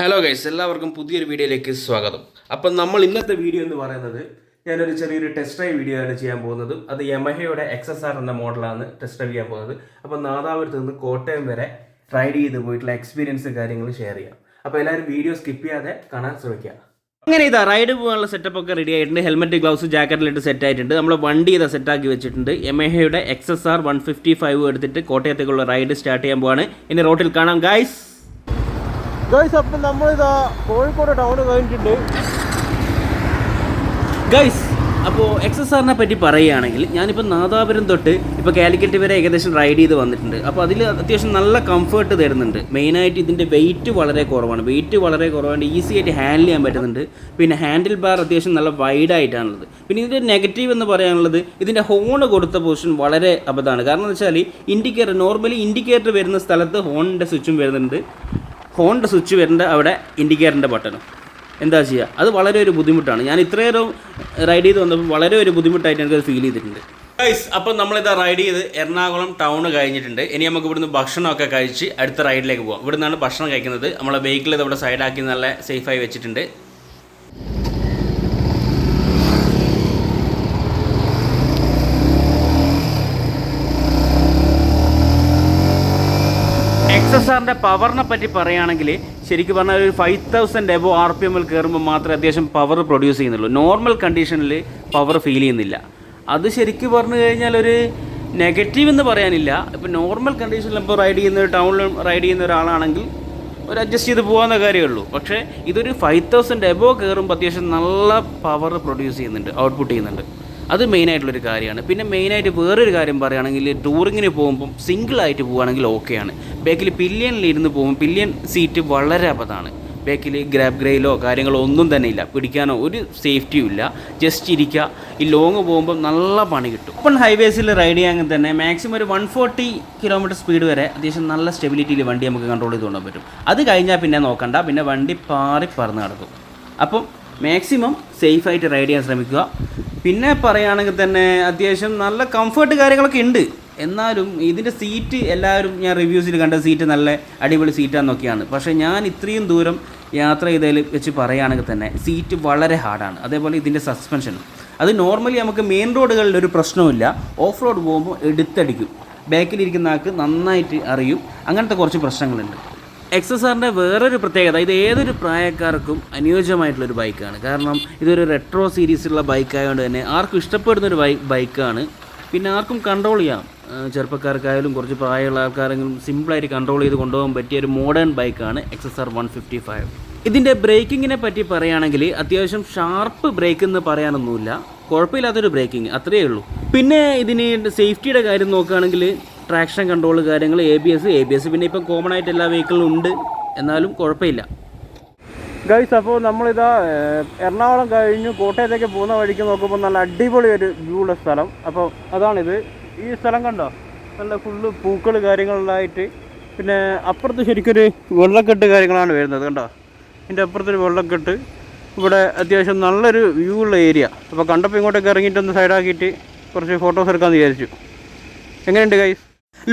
Hello guys, എല്ലാവർക്കും പുതിയൊരു വീഡിയോയിലേക്ക് സ്വാഗതം. അപ്പം നമ്മൾ ഇന്നത്തെ വീഡിയോ എന്ന് പറയുന്നത് ഞാനൊരു ചെറിയൊരു ടെസ്റ്റ് ഡ്രൈവ് വീഡിയോ ആണ് ചെയ്യാൻ പോകുന്നത്. അത് യമഹയുടെ XSR എന്ന മോഡലാണ് ടെസ്റ്റ് ഡ്രൈവ് ചെയ്യാൻ പോകുന്നത്. അപ്പം നാദാപുരത്ത് നിന്ന് കോട്ടയം വരെ റൈഡ് ചെയ്ത് പോയിട്ടുള്ള എക്സ്പീരിയൻസ് കാര്യങ്ങൾ ഷെയർ ചെയ്യാം. അപ്പോൾ എല്ലാവരും വീഡിയോ സ്കിപ്പ് ചെയ്യാതെ കാണാൻ ശ്രമിക്കുക. അങ്ങനെ ഇതാ റൈഡ് പോകാനുള്ള സെറ്റപ്പ് ഒക്കെ റെഡി ആയിട്ടുണ്ട്. ഹെൽമെറ്റ്, ഗ്ലൗസ്, ജാക്കറ്റിലിട്ട് സെറ്റ് ആയിട്ടുണ്ട്. നമ്മൾ വണ്ടി ഇതാ സെറ്റാക്കി വെച്ചിട്ടുണ്ട്. യമഹയുടെ XSR 155 എടുത്തിട്ട് കോട്ടയത്തേക്കുള്ള റൈഡ് സ്റ്റാർട്ട് ചെയ്യാൻ പോവാണ്. ഇനി റോട്ടിൽ കാണാം ഗൈസ്. അപ്പം നമ്മളിതാ കോഴിക്കോട് ടൗൺ കഴിഞ്ഞിട്ടുണ്ട് ഗൈസ്. അപ്പോൾ XSRനെ പറ്റി പറയുകയാണെങ്കിൽ ഞാനിപ്പോൾ നാദാപുരം തൊട്ട് ഇപ്പോൾ കാലിക്കറ്റ് വരെ ഏകദേശം റൈഡ് ചെയ്ത് വന്നിട്ടുണ്ട്. അപ്പോൾ അതിൽ അത്യാവശ്യം നല്ല കംഫർട്ട് തരുന്നുണ്ട്. മെയിനായിട്ട് ഇതിൻ്റെ വെയിറ്റ് വളരെ കുറവാണ്. ഈസി ആയിട്ട് ഹാൻഡിൽ ചെയ്യാൻ പറ്റുന്നുണ്ട്. പിന്നെ ഹാൻഡിൽ ബാർ അത്യാവശ്യം നല്ല വൈഡായിട്ടാണുള്ളത്. പിന്നെ ഇതിൻ്റെ നെഗറ്റീവ് എന്ന് പറയാനുള്ളത് ഇതിൻ്റെ ഹോൺ കൊടുത്ത പൊസിഷൻ വളരെ അബദ്ധമാണ്. കാരണം എന്ന് വെച്ചാൽ നോർമലി ഇൻഡിക്കേറ്റർ വരുന്ന സ്ഥലത്ത് ഹോണിൻ്റെ സ്വിച്ചും വരുന്നുണ്ട്. ഹോണിൻ്റെ സ്വിച്ച് വരേണ്ട അവിടെ ഇൻഡിക്കേറ്ററിൻ്റെ ബട്ടണും. എന്താ ചെയ്യുക, അത് വളരെ ഒരു ബുദ്ധിമുട്ടാണ്. ഞാൻ ഇത്രയേറെ റൈഡ് ചെയ്ത് വന്നപ്പോൾ വളരെ ഒരു ബുദ്ധിമുട്ടായിട്ട് എനിക്കത് ഫീൽ ചെയ്തിട്ടുണ്ട് ഗൈസ്. അപ്പം നമ്മളിതാ റൈഡ് ചെയ്ത് എറണാകുളം ടൗൺ കഴിഞ്ഞിട്ടുണ്ട്. ഇനി നമുക്ക് ഇവിടുന്ന് ഭക്ഷണമൊക്കെ കഴിച്ച് അടുത്ത റൈഡിലേക്ക് പോകാം. ഇവിടെ നിന്നാണ് ഭക്ഷണം കഴിക്കുന്നത്. നമ്മളെ വെഹിക്കിൾ ഇവിടെ സൈഡാക്കി നല്ല സേഫായി വെച്ചിട്ടുണ്ട്. XSRൻ്റെ പവറിനെ പറ്റി പറയുകയാണെങ്കിൽ ശരിക്കും പറഞ്ഞാൽ ഒരു 5000 എബോ RPM കയറുമ്പോൾ മാത്രമേ അത്യാവശ്യം പവർ പ്രൊഡ്യൂസ് ചെയ്യുന്നുള്ളൂ. നോർമൽ കണ്ടീഷനിൽ പവർ ഫീൽ ചെയ്യുന്നില്ല. അത് ശരിക്കും പറഞ്ഞു കഴിഞ്ഞാൽ ഒരു നെഗറ്റീവ് എന്ന് പറയാനില്ല. ഇപ്പോൾ നോർമൽ കണ്ടീഷനിൽ ഇപ്പോൾ ടൗണിൽ റൈഡ് ചെയ്യുന്ന ഒരാളാണെങ്കിൽ ഒരു അഡ്ജസ്റ്റ് ചെയ്ത് പോകാവുന്ന കാര്യമുള്ളൂ. പക്ഷേ ഇതൊരു 5000 എബോ കയറുമ്പോൾ അത്യാവശ്യം നല്ല പവർ പ്രൊഡ്യൂസ് ചെയ്യുന്നുണ്ട്, ഔട്ട്പുട്ട് ചെയ്യുന്നുണ്ട്. അത് മെയിനായിട്ടുള്ളൊരു കാര്യമാണ്. പിന്നെ മെയിനായിട്ട് വേറൊരു കാര്യം പറയുകയാണെങ്കിൽ ടൂറിങ്ങിന് പോകുമ്പം സിംഗിളായിട്ട് പോവുകയാണെങ്കിൽ ഓക്കെയാണ്. ബാക്കിൽ പില്ലിയനിലിരുന്ന് പോകുമ്പോൾ പില്ലിയൻ സീറ്റ് വളരെ അബദ്ധമാണ്. ബാക്കിൽ ഗ്രാബ് ഗ്രെയിലോ കാര്യങ്ങളോ ഒന്നും തന്നെ ഇല്ല, പിടിക്കാനോ ഒരു സേഫ്റ്റിയും ഇല്ല. ജസ്റ്റ് ഇരിക്കുക. ഈ ലോങ് പോകുമ്പോൾ നല്ല പണി കിട്ടും. ഓപ്പൺ ഹൈവേസിൽ റൈഡ് ചെയ്യാൻ തന്നെ മാക്സിമം ഒരു 140 km സ്പീഡ് വരെ അത്യാവശ്യം നല്ല സ്റ്റെബിലിറ്റിയിൽ വണ്ടി നമുക്ക് കൺട്രോൾ ചെയ്ത് കൊണ്ടുപോകാൻ പറ്റും. അത് കഴിഞ്ഞാൽ പിന്നെ നോക്കണ്ട, പിന്നെ വണ്ടി പറന്ന് നടക്കും. അപ്പം മാക്സിമം സേഫായിട്ട് റൈഡ് ചെയ്യാൻ ശ്രമിക്കുക. പിന്നെ പറയുകയാണെങ്കിൽ തന്നെ അത്യാവശ്യം നല്ല കംഫർട്ട് കാര്യങ്ങളൊക്കെ ഉണ്ട്. എന്നാലും ഇതിൻ്റെ സീറ്റ് എല്ലാവരും ഞാൻ റിവ്യൂസിൽ കണ്ട സീറ്റ് നല്ല അടിപൊളി സീറ്റാണെന്നൊക്കെയാണ്. പക്ഷേ ഞാൻ ഇത്രയും ദൂരം യാത്ര ചെയ്തതിൽ വെച്ച് പറയുകയാണെങ്കിൽ തന്നെ സീറ്റ് വളരെ ഹാർഡാണ്. അതേപോലെ ഇതിൻ്റെ സസ്പെൻഷനും അത് നോർമലി നമുക്ക് മെയിൻ റോഡുകളിൽ ഒരു പ്രശ്നവുമില്ല. ഓഫ് റോഡ് പോകുമ്പോൾ എടുത്തടിക്കും. ബാക്കിലിരിക്കുന്ന ആൾക്ക് നന്നായിട്ട് അറിയും. അങ്ങനത്തെ കുറച്ച് പ്രശ്നങ്ങളുണ്ട്. XSRൻ്റെ വേറൊരു പ്രത്യേകത, ഇത് ഏതൊരു പ്രായക്കാർക്കും അനുയോജ്യമായിട്ടുള്ളൊരു ബൈക്കാണ്. കാരണം ഇതൊരു റെട്രോ സീരീസിലുള്ള ബൈക്കായതുകൊണ്ട് തന്നെ ആർക്കും ഇഷ്ടപ്പെടുന്നൊരു ബൈക്കാണ്. പിന്നെ ആർക്കും കൺട്രോൾ ചെയ്യാം. ചെറുപ്പക്കാർക്കായാലും കുറച്ച് പ്രായമുള്ള ആൾക്കാരെങ്കിലും സിമ്പിളായിട്ട് കൺട്രോൾ ചെയ്ത് കൊണ്ടുപോകാൻ പറ്റിയ ഒരു മോഡേൺ ബൈക്കാണ് XSR 155. ഇതിൻ്റെ ബ്രേക്കിങ്ങിനെ പറ്റി പറയുകയാണെങ്കിൽ അത്യാവശ്യം ഷാർപ്പ് ബ്രേക്ക് എന്ന് പറയാനൊന്നുമില്ല, കുഴപ്പമില്ലാത്തൊരു ബ്രേക്കിങ് അത്രയേ ഉള്ളൂ. പിന്നെ ഇതിന് സേഫ്റ്റിയുടെ കാര്യം നോക്കുകയാണെങ്കിൽ ട്രാക്ഷൻ കൺട്രോൾ കാര്യങ്ങൾ, ABS പിന്നെ ഇപ്പം കോമൺ ആയിട്ട് എല്ലാ വെഹിക്കിളിലും ഉണ്ട്. എന്നാലും കുഴപ്പമില്ല ഗൈസ്. അപ്പോൾ നമ്മളിതാ എറണാകുളം കഴിഞ്ഞു കോട്ടയത്തേക്ക് പോകുന്ന വഴിക്ക് നോക്കുമ്പോൾ നല്ല അടിപൊളി ഒരു വ്യൂ ഉള്ള സ്ഥലം. അപ്പോൾ അതാണിത്. ഈ സ്ഥലം കണ്ടോ, നല്ല ഫുള്ള് പൂക്കൾ കാര്യങ്ങളിലായിട്ട്. പിന്നെ അപ്പുറത്ത് ശരിക്കൊരു വെള്ളക്കെട്ട് കാര്യങ്ങളാണ് വരുന്നത് കണ്ടോ. ഇതിൻ്റെ അപ്പുറത്തൊരു വെള്ളക്കെട്ട്. ഇവിടെ അത്യാവശ്യം നല്ലൊരു വ്യൂ ഉള്ള ഏരിയ. അപ്പോൾ കണ്ടപ്പോൾ ഇങ്ങോട്ടേക്ക് ഇറങ്ങിയിട്ടൊന്ന് സൈഡാക്കിയിട്ട് കുറച്ച് ഫോട്ടോസ് എടുക്കാമെന്ന് വിചാരിച്ചു. എങ്ങനെയുണ്ട് ഗൈസ്?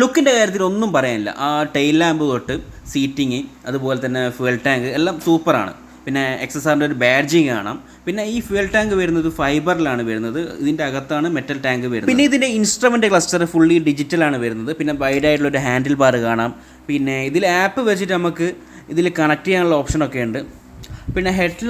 ലുക്കിൻ്റെ കാര്യത്തിൽ ഒന്നും പറയാനില്ല. ആ ടെയിൽ ലാമ്പ് തൊട്ട് സീറ്റിങ്, അതുപോലെ തന്നെ ഫ്യൂൽ ടാങ്ക് എല്ലാം സൂപ്പറാണ്. പിന്നെ XSRൻ്റെ ഒരു ബാഡ്ജിങ് കാണാം. പിന്നെ ഈ ഫ്യൂൽ ടാങ്ക് വരുന്നത് ഫൈബറിലാണ് വരുന്നത്. ഇതിൻ്റെ അകത്താണ് മെറ്റൽ ടാങ്ക് വരുന്നത്. പിന്നെ ഇതിൻ്റെ ഇൻസ്ട്രുമെൻ്റ് ക്ലസ്റ്റർ ഫുള്ളി ഡിജിറ്റലാണ് വരുന്നത്. പിന്നെ വൈഡായിട്ടുള്ളൊരു ഹാൻഡിൽ ബാർ കാണാം. പിന്നെ ഇതിൽ ആപ്പ് വെച്ചിട്ട് നമുക്ക് ഇതിൽ കണക്ട് ചെയ്യാനുള്ള ഓപ്ഷനൊക്കെ ഉണ്ട്. പിന്നെ ഹെഡ്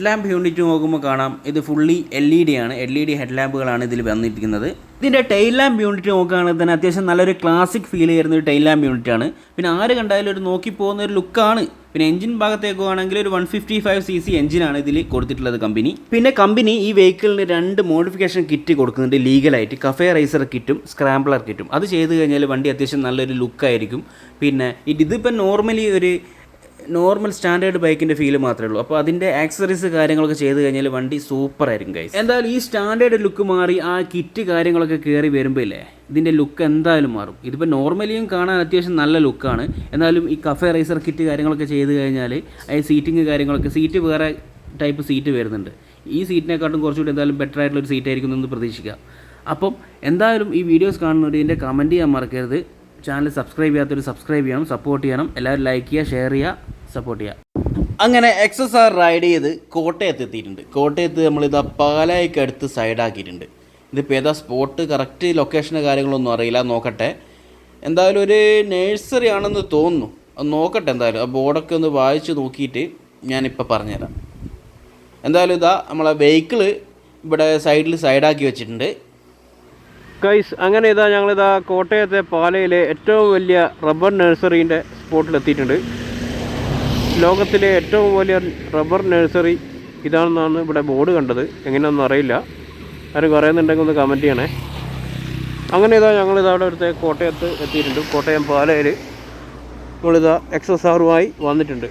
ലാമ്പ് യൂണിറ്റ് നോക്കുമ്പോൾ കാണാം ഇത് ഫുള്ളി LED ആണ്. LED ഹെഡ് ലാമ്പുകളാണ് ഇതിൽ വന്നിരിക്കുന്നത്. ഇതിൻ്റെ ടെയിൽ ലാമ്പ് യൂണിറ്റ് നോക്കുകയാണെങ്കിൽ തന്നെ അത്യാവശ്യം നല്ലൊരു ക്ലാസിക് ഫീൽ ചെയ്യുന്ന ഒരു ടെയിൽ ലാമ്പ് യൂണിറ്റാണ്. പിന്നെ ആര് കണ്ടാലും ഒരു നോക്കി പോകുന്ന ഒരു ലുക്കാണ്. പിന്നെ എഞ്ചിൻ ഭാഗത്തേക്ക് ആണെങ്കിൽ ഒരു 155cc എഞ്ചിനാണ് ഇതിൽ കൊടുത്തിട്ടുള്ളത് കമ്പനി. പിന്നെ കമ്പനി ഈ വെഹിക്കിളിന് 2 മോഡിഫിക്കേഷൻ കിറ്റ് കൊടുക്കുന്നുണ്ട് ലീഗലായിട്ട്. കഫേ റൈസർ കിറ്റും സ്ക്രാംബ്ലർ കിറ്റും. അത് ചെയ്ത് കഴിഞ്ഞാൽ വണ്ടി അത്യാവശ്യം നല്ലൊരു ലുക്കായിരിക്കും. പിന്നെ ഇതിപ്പോൾ നോർമലി ഒരു നോർമൽ സ്റ്റാൻഡേർഡ് ബൈക്കിൻ്റെ ഫീൽ മാത്രമേ ഉള്ളൂ. അപ്പോൾ അതിൻ്റെ ആക്സസറീസ് കാര്യങ്ങളൊക്കെ ചെയ്ത് കഴിഞ്ഞാൽ വണ്ടി സൂപ്പറായിരിക്കും ഗൈസ്. എന്തായാലും ഈ സ്റ്റാൻഡേർഡ് ലുക്ക് മാറി ആ കിറ്റ് കാര്യങ്ങളൊക്കെ കയറി വരുമ്പോൾ ഇല്ലേ ഇതിൻ്റെ ലുക്ക് എന്തായാലും മാറും. ഇതിപ്പോൾ നോർമലിയും കാണാൻ അത്യാവശ്യം നല്ല ലുക്കാണ്. എന്നാലും ഈ കഫേ റൈസർ കിറ്റ് കാര്യങ്ങളൊക്കെ ചെയ്ത് കഴിഞ്ഞാൽ ഈ സീറ്റിങ് കാര്യങ്ങളൊക്കെ സീറ്റ് വേറെ ടൈപ്പ് സീറ്റ് വരുന്നുണ്ട്. ഈ സീറ്റിനെക്കാട്ടും കുറച്ചുകൂടി എന്തായാലും ബെറ്റർ ആയിട്ടുള്ളൊരു സീറ്റ് ആയിരിക്കും എന്ന് പ്രതീക്ഷിക്കുക. അപ്പം എന്തായാലും ഈ വീഡിയോസ് കാണുന്നവർ ഇതിൻ്റെ കമൻറ്റ് ചെയ്യാൻ മറക്കരുത്. ചാനൽ സബ്സ്ക്രൈബ് ചെയ്യാത്തവർ സബ്സ്ക്രൈബ് ചെയ്യണം, സപ്പോർട്ട് ചെയ്യണം. എല്ലാവരും ലൈക്ക് ചെയ്യുക, ഷെയർ ചെയ്യുക, സപ്പോർട്ട് ചെയ്യുക. അങ്ങനെ XSR റൈഡ് ചെയ്ത് കോട്ടയത്ത് എത്തിയിട്ടുണ്ട്. കോട്ടയത്ത് നമ്മളിതാ പാലായ്ക്ക് അടുത്ത് സൈഡാക്കിയിട്ടുണ്ട്. ഇതിപ്പോൾ ഏതാ സ്പോട്ട് കറക്റ്റ് ലൊക്കേഷന് കാര്യങ്ങളൊന്നും അറിയില്ല, നോക്കട്ടെ. എന്തായാലും ഒരു നഴ്സറി ആണെന്ന് തോന്നുന്നു, അത് നോക്കട്ടെ. എന്തായാലും ആ ബോർഡൊക്കെ ഒന്ന് വായിച്ച് നോക്കിയിട്ട് ഞാനിപ്പോൾ പറഞ്ഞുതരാം. എന്തായാലും ഇതാ നമ്മളെ വെഹിക്കിള് ഇവിടെ സൈഡാക്കി വെച്ചിട്ടുണ്ട്. ഗൈസ് അങ്ങനെ ഇതാ ഞങ്ങളിതാ കോട്ടയത്തെ പാലയിലെ ഏറ്റവും വലിയ റബ്ബർ നഴ്സറീൻ്റെ സ്പോട്ടിലെത്തിയിട്ടുണ്ട്. ലോകത്തിലെ ഏറ്റവും വലിയ റബ്ബർ നഴ്സറി ഇതാണെന്നാണ് ഇവിടെ ബോർഡ് കണ്ടത്. എങ്ങനെയാണെന്ന് അറിയില്ല, ആരും പറയുന്നുണ്ടെങ്കിൽ ഒന്ന് കമൻറ്റ് ചെയ്യണേ. അങ്ങനെ ഇതാ ഞങ്ങളിതാ അവിടെ അടുത്ത് കോട്ടയത്ത് എത്തിയിട്ടുണ്ട്. കോട്ടയം പാലയിൽ നമ്മളിതാ XSRുമായി വന്നിട്ടുണ്ട്.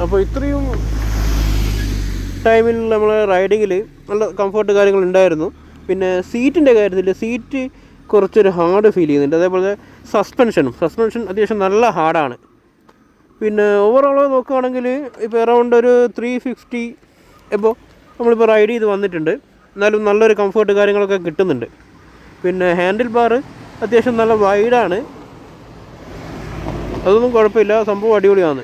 അപ്പോൾ ഇത്രയും ടൈമിൽ നമ്മൾ റൈഡിങ്ങിൽ നല്ല കംഫർട്ട് കാര്യങ്ങളുണ്ടായിരുന്നു. പിന്നെ സീറ്റിൻ്റെ കാര്യത്തിൽ സീറ്റ് കുറച്ചൊരു ഹാർഡ് ഫീൽ ചെയ്യുന്നുണ്ട്. അതേപോലെ സസ്പെൻഷൻ അത്യാവശ്യം നല്ല ഹാർഡാണ്. പിന്നെ ഓവറോൾ നോക്കുകയാണെങ്കിൽ ഇപ്പോൾ അറൗണ്ട് ഒരു 350 എബോ നമ്മളിപ്പോൾ റൈഡ് ചെയ്ത് വന്നിട്ടുണ്ട്. എന്നാലും നല്ലൊരു കംഫർട്ട് കാര്യങ്ങളൊക്കെ കിട്ടുന്നുണ്ട്. പിന്നെ ഹാൻഡിൽ ബാർ അത്യാവശ്യം നല്ല വൈഡാണ്, അതൊന്നും കുഴപ്പമില്ല, സംഭവം അടിപൊളിയാണ്.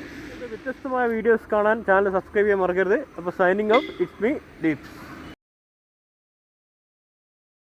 വ്യത്യസ്തമായ വീഡിയോസ് കാണാൻ ചാനൽ സബ്സ്ക്രൈബ് ചെയ്യാൻ മറക്കരുത്. അപ്പോൾ signing out, it's me Deep's.